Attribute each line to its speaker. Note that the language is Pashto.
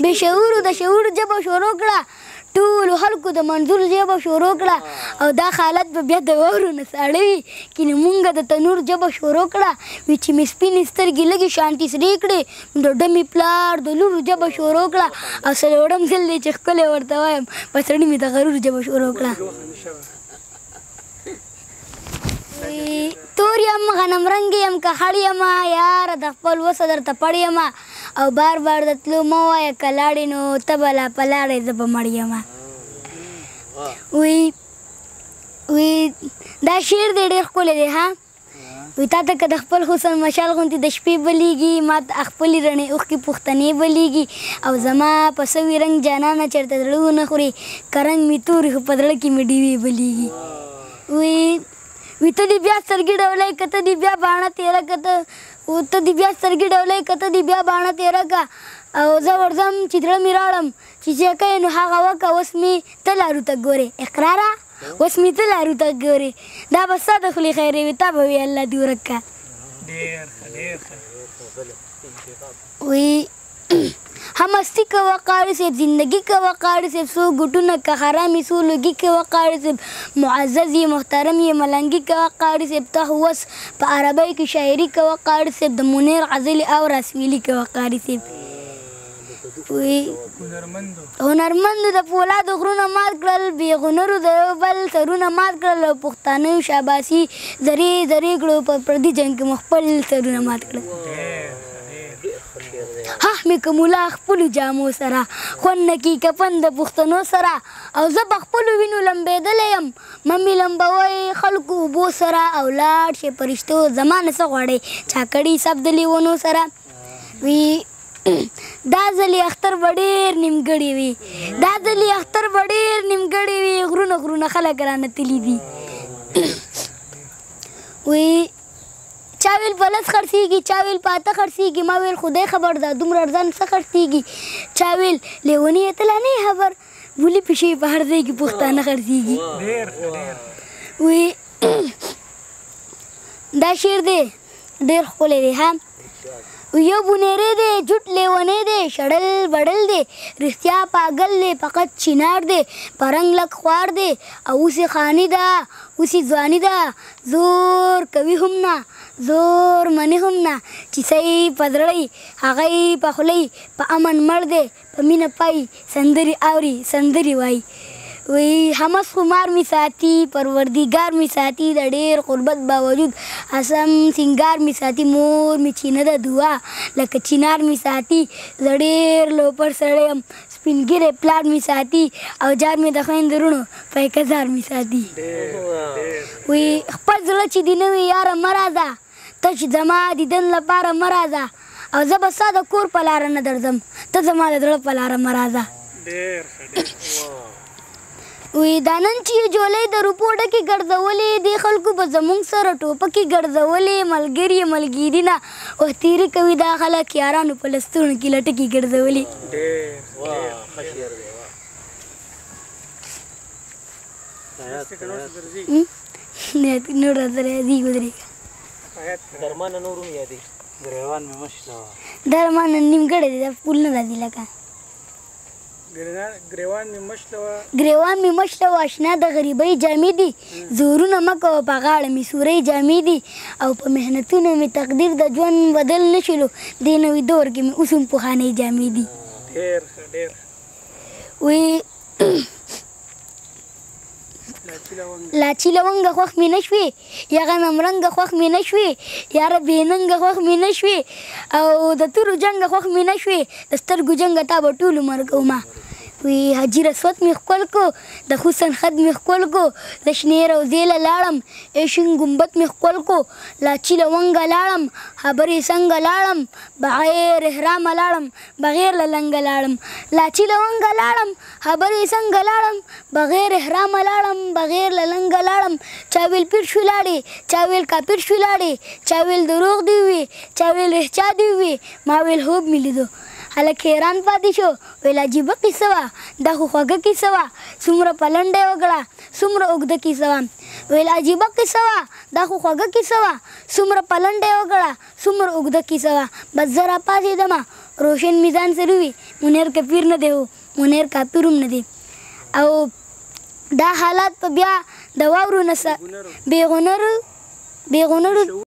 Speaker 1: بې شعورو د شعور ژبه شروع کړه ټولو خلکو د منظور ژبه شروع کړه او دا حالت به بیا د واورو نه ساړه وي کینې مونږ د تنور ژبه شروع کړه وي چې مې سپینې سترګې لږې شانتې سرې کړې د ډمې پلار د لورو ژبه شروع کړه او څلورم ځل دی چې ښکلی ورته وایم په سړي مې د غرور ژبه شروع کړه تور یم غنم رنګ یم که خړ یمه یاره د خپل وسه درته پړ یمه او بار بار د تلو مه وایه که لاړې نو ته به لا په لاړې زه به مړ یمه وی دا شعر دی ډېر ښکلی دی ها وی تا ته که د خپل حسن مشال غوندې د شپې بلیږي ما ته خپلې رڼې اوښکې پښتنې بلیږي او زما په سوي رنګ جانانه چېرته زړه ونه خوري که رنګ مې تورې خو په زړه کې مې ډیوې بلیږي وی ته دې بیا سترګې ډولۍ که ته دې بیا باڼه تېره که ته دې بیا سترګې ډولۍ که ته دې بیا باڼه تېره که او زه ورځم چې زړه مې راړم چې کوې نو هغه وکړه اوس مې ته لارو ته ګورې اقراره اوس مې ته لارو ته ګورې دا به ستا د خولې خیرې وي تا به وي الله دې ورک که وی هم مستی کوه قاری صاحب زندگی کوه قاری صاحب سو ګټونه که حرامې سو لوګي کوه قاری صاحب معزز یې محترم یې ملنګي کوه قاری صاحب ته اوس په عربۍ کې شاعري کوه قاری صاحب د منیر غزلې او راسویلي کوه قاری صاحب هنرمندو د فولادو غرونه مات کړل بې هنرو د یو بل سرونه مات کړل او پښتانه شاباسي زرې زرې کړو په پردي جنګ کې مو خپل سرونه مات کړل ها مې که ملا خپلو جامو سره خوند نه کي کفن د پښتنو سره او زه په خپلو وینو لمبېدلی یم ممې لمبوی خلکو اوبو سره او لاړ شي پرشتو زما نه څه غواړئ چا کړي حساب د لیونو سره وي دا ځلې اختر به ډېر نیمګړی وي دا ځلې اختر به ډېر نیمګړی وي غرونه غرونه خلک رانه تلي دي وی چا ویل په لس خرڅېږي چا ویل په اته خرڅېږي ما ویل خدای خبر ده دومره ارزان څه خرڅېږي چا ویل لیونی یې ته لا نه خبر ولې پیشې په هر ځای کې پښتانه خرڅېږي وی دا شعر دی ډېر ښکلی دی ها یو بونیری دی جوټ لیونی دی شړل بړل دی رښتیا پاگل دی فقط چینار دی پرنګ لک خوار دی او اوسې خاني ده اوسې ځواني ده زور کوي هم نه زور منې هم نه چې څه یې په زړی هغه یې په خولۍ په امن مړ دی په مینه پای سندرې اوري سندرې وایي وی همس خمار می ساتي پروردګار می ساتي د ډېر قربت باوجود حسن سنگار می ساتي مور می چینه د دعا لکه چینار می ساتي زه ډېر لوپر سړی یم سپین ږیری پلار می ساتي او جار می د خویندرونو پیکهزار می ساتي وی خپل زړه چې دې نه وي یاره مه راځه ته چې زما دیدن لپاره مه راځه او زه به ستا د کور په لاره نه درځم ته زما د زړه په لاره مه راځه وی دا نن چې جولۍ د روپو ډکې ګرځولې دې خلکو به زموږ سره ټوپکې ګرځولې ملګري یې ملګري نه وختیرې کوي دا خلک یارانو په لستوڼو کې لټکې ګرځولې نور سره یادېږي ودرېږه درمانه نیمګړی دی دا پول نه راځي لکه ګریوان مې مشله و اشنا د غریبۍ جامې دي زورونه مه کوه په غاړه مې سورۍ جامې دي او په محنتونو مې تقدیر د ژوند بدل نه شلو دې نوي دور کې مې اوس هم پخوانۍ جامې دي وی لاچي لونګه خوښ مې نه شوې یا غنم رنګه خوښ مې نه شوې یاره بې ننګه خوښ مې نه شوې او د تورو جنګه خوښ مې نه شوې د سترګو جنګه تا به ټول عمر کومه وی حاجي رسوت مې ښکل کو د حسن خد مې ښکل کو د شنې روضې له لاړم ایشین ګمبد مې ښکل کو لاچي لونګه لاړم خبرې څنګه لاړم بغیر احرامه لاړم بغیر له لنګه لاړم لاچي لونګه لاړم خبرې څنګه لاړم بغیر احرامه لاړم بغیر له لنګه لاړم چا ویل پیر شو لاړې چا ویل کاپیر شو لاړې چا ویل دروغ دی وي چا ویل رښتیا دی وي ما ویل خوب مې لیدو هلک حیران پاتې شو ویل عجیبه کیسه وه دا خو خوږه کیسه وه څومره پلنډه یې وکړه څومره اوږده کیسه وه ویل عجیبه کیسه وه دا خو خوږه کیسه وه څومره پلنډه یې وکړه څومره اوږده کیسه وه بس زه راپاڅېدمه روشن میزان سره وي منیر کفیر نه دی او منیر کافر هم نه دی او دا حالات په بیا د واورو نه بې هنرو